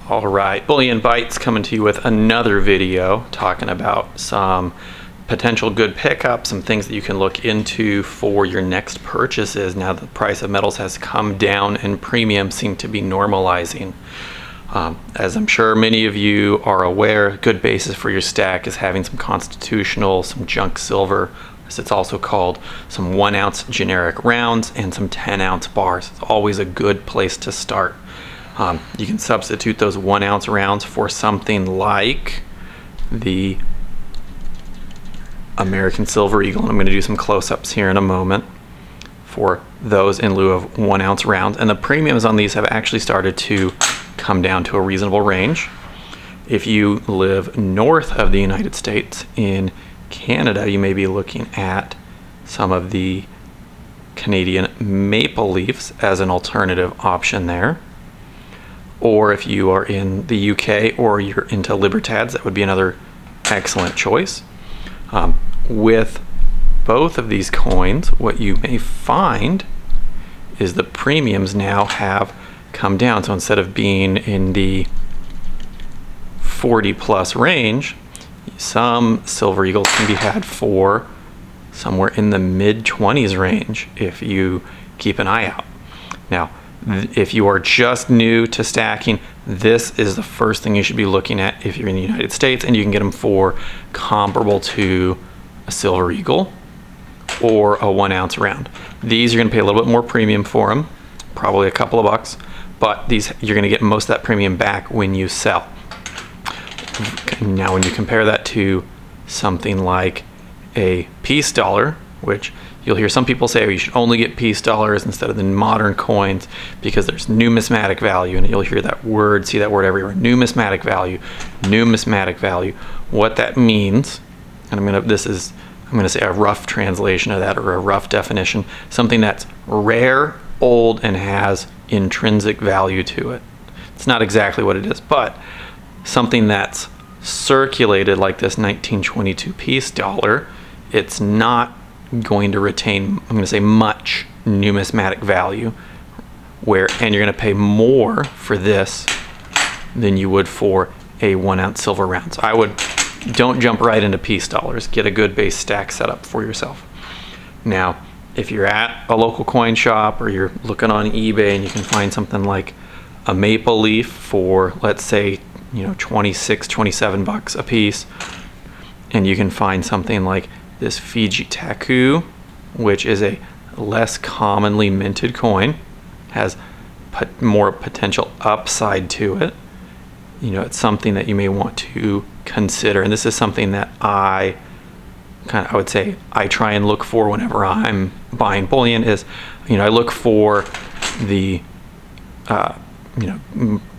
All right, Bullion Bytes coming to you with another video talking about some potential good pickups, some things that you can look into for your next purchases now that the price of metals has come down and premiums seem to be normalizing. As I'm sure many of you are aware, a good basis for your stack is having some constitutional, some junk silver, as it's also called, some 1 ounce generic rounds, and some 10-ounce bars. It's always a good place to start. You can substitute those 1 ounce rounds for something like the American Silver Eagle, and I'm going to do some close-ups here in a moment for those in lieu of 1 ounce rounds. And the premiums on these have actually started to come down to a reasonable range. If you live north of the United States, in Canada, you may be looking at some of the Canadian maple leafs as an alternative option there. Or if you are in the UK or you're into Libertads, that would be another excellent choice. With both of these coins, what you may find is the premiums now have come down. So instead of being in the 40 plus range, some Silver Eagles can be had for somewhere in the mid 20s range if you keep an eye out. Now, if you are just new to stacking, this is the first thing you should be looking at if you're in the United States, and you can get them for comparable to a Silver Eagle or a 1 ounce round. These you're going to pay a little bit more premium for them, probably a couple of bucks, but these you're going to get most of that premium back when you sell. Now when you compare that to something like a peace dollar, which you'll hear some people say, oh, you should only get peace dollars instead of the modern coins because there's numismatic value, and you'll hear that word, see that word everywhere, numismatic value, numismatic value. What that means, and I'm going to say a rough translation of that, or a rough definition, something that's rare, old, and has intrinsic value to it. It's not exactly what it is, but something that's circulated like this 1922 peace dollar, it's not going to retain, I'm going to say, much numismatic value, and you're going to pay more for this than you would for a 1 ounce silver round. So don't jump right into peace dollars. Get a good base stack set up for yourself. Now, if you're at a local coin shop or you're looking on eBay and you can find something like a maple leaf for, let's say, 26, 27 bucks a piece, and you can find something like this Fiji Taku, which is a less commonly minted coin, has more potential upside to it. It's something that you may want to consider, and this is something that I would say I try and look for whenever I'm buying bullion. Is I look for the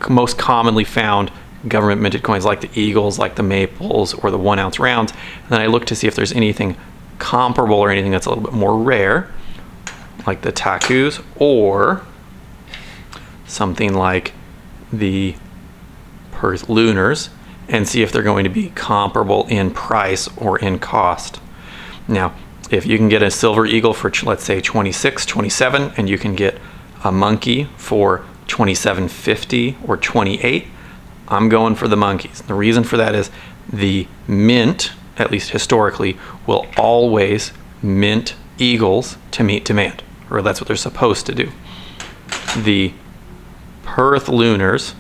most commonly found government minted coins like the Eagles, like the Maples, or the 1 ounce rounds, and then I look to see if there's anything comparable or anything that's a little bit more rare, like the Takus, or something like the Perth Lunars, and see if they're going to be comparable in price or in cost. Now, if you can get a Silver Eagle for, let's say, 26, 27, and you can get a Monkey for 27.50 or 28, I'm going for the monkeys. The reason for that is the mint, at least historically, will always mint eagles to meet demand, or that's what they're supposed to do. The Perth Lunars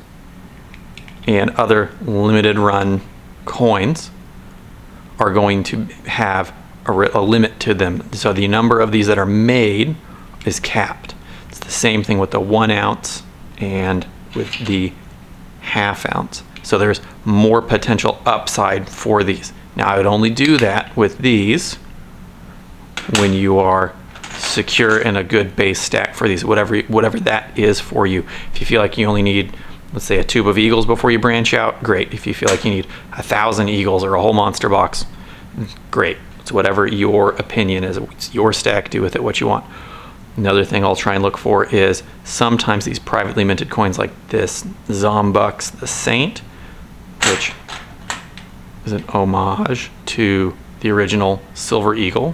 and other limited run coins are going to have a limit to them. So the number of these that are made is capped. It's the same thing with the 1 ounce and with the ½ ounce. So there's more potential upside for these. Now, I would only do that with these when you are secure in a good base stack for these, whatever that is for you. If you feel like you only need, let's say, a tube of Eagles before you branch out, great. If you feel like you need 1,000 Eagles or a whole monster box, great. It's whatever your opinion is. It's your stack. Do with it what you want. Another thing I'll try and look for is sometimes these privately minted coins like this Zombucks the Saint, which is an homage to the original Silver Eagle.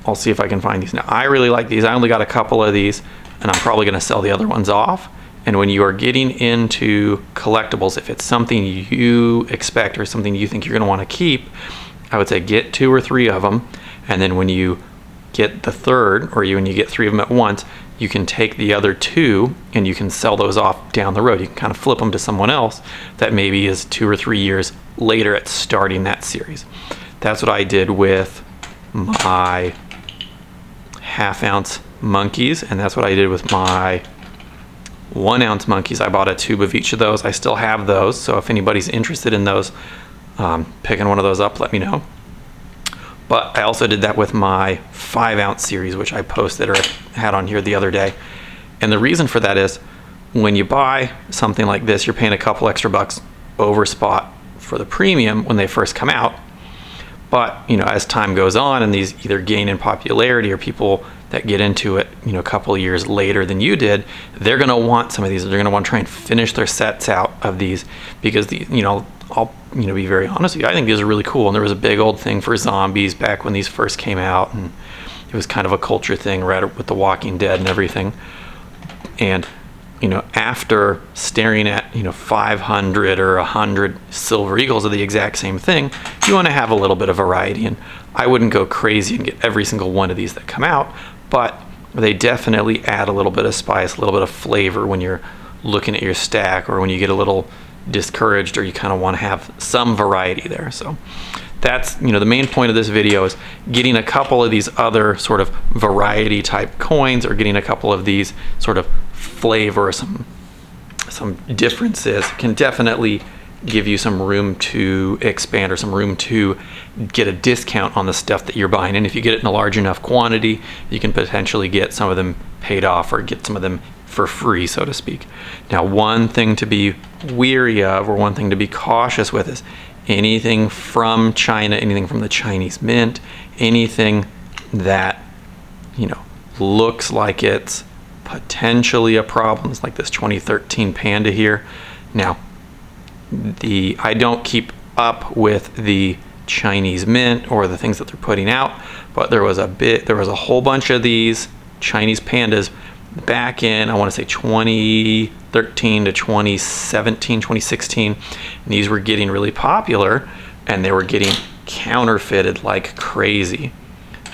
I'll see if I can find these. Now, I really like these. I only got a couple of these, and I'm probably going to sell the other ones off And when you are getting into collectibles, if it's something you expect or something you think you're going to want to keep, I would say get 2 or 3 of them. And then when you get the third, or when you get 3 of them at once, you can take the other 2 and you can sell those off down the road. You can kind of flip them to someone else that maybe is 2 or 3 years later at starting that series. That's what I did with my half-ounce monkeys, and that's what I did with my 1-ounce monkeys. I bought a tube of each of those. I still have those, so if anybody's interested in those, picking one of those up, let me know. But I also did that with my 5-ounce series, which I posted or had on here the other day. And the reason for that is when you buy something like this, you're paying a couple extra bucks over spot for the premium when they first come out. But, you know, as time goes on and these either gain in popularity or people that get into it, you know, a couple of years later than you did, they're going to want some of these. They're going to want to try and finish their sets out of these because, you know, I'll, you know, be very honest with you, I think these are really cool. And there was a big old thing for zombies back when these first came out, and it was kind of a culture thing right with The Walking Dead and everything. And, you know, after staring at, you know, 500 or 100 Silver Eagles of the exact same thing, you want to have a little bit of variety. And I wouldn't go crazy and get every single one of these that come out, but they definitely add a little bit of spice, a little bit of flavor when you're looking at your stack, or when you get a little discouraged or you kind of want to have some variety there. So that's, you know, the main point of this video is getting a couple of these other sort of variety type coins, or getting a couple of these sort of flavor, some differences can definitely give you some room to expand or some room to get a discount on the stuff that you're buying. And if you get it in a large enough quantity, you can potentially get some of them paid off or get some of them for free, so to speak. Now, one thing to be weary of, or one thing to be cautious with, is anything from China, anything from the Chinese mint, anything that, you know, looks like it's potentially a problem. It's like this 2013 Panda here. Now, I don't keep up with the Chinese mint or the things that they're putting out, but there was a whole bunch of these Chinese pandas back in, I want to say 2013 to 2017, 2016. And these were getting really popular, and they were getting counterfeited like crazy,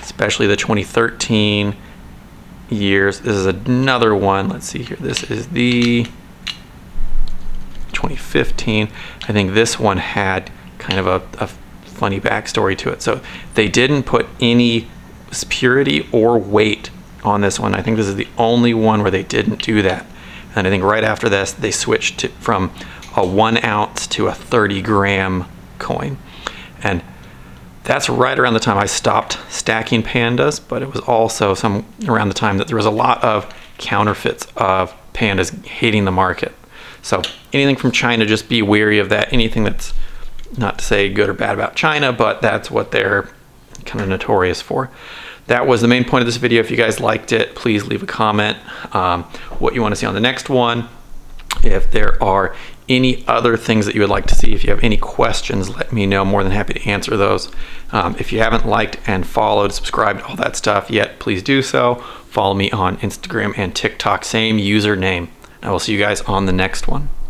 especially the 2013 years. This is another one. Let's see here. This is the 2015. I think this one had kind of a funny backstory to it. So they didn't put any purity or weight on this one. I think this is the only one where they didn't do that. And I think right after this, they switched from a 1 ounce to a 30-gram coin. And that's right around the time I stopped stacking pandas, but it was also around the time that there was a lot of counterfeits of pandas hitting the market. So anything from China, just be wary of that. Anything that's, not to say good or bad about China, but that's what they're kind of notorious for. That was the main point of this video. If you guys liked it, please leave a comment what you want to see on the next one. If there are any other things that you would like to see, if you have any questions, let me know. I'm more than happy to answer those. If you haven't liked and followed, subscribed, all that stuff yet, please do so. Follow me on Instagram and TikTok, same username. I will see you guys on the next one.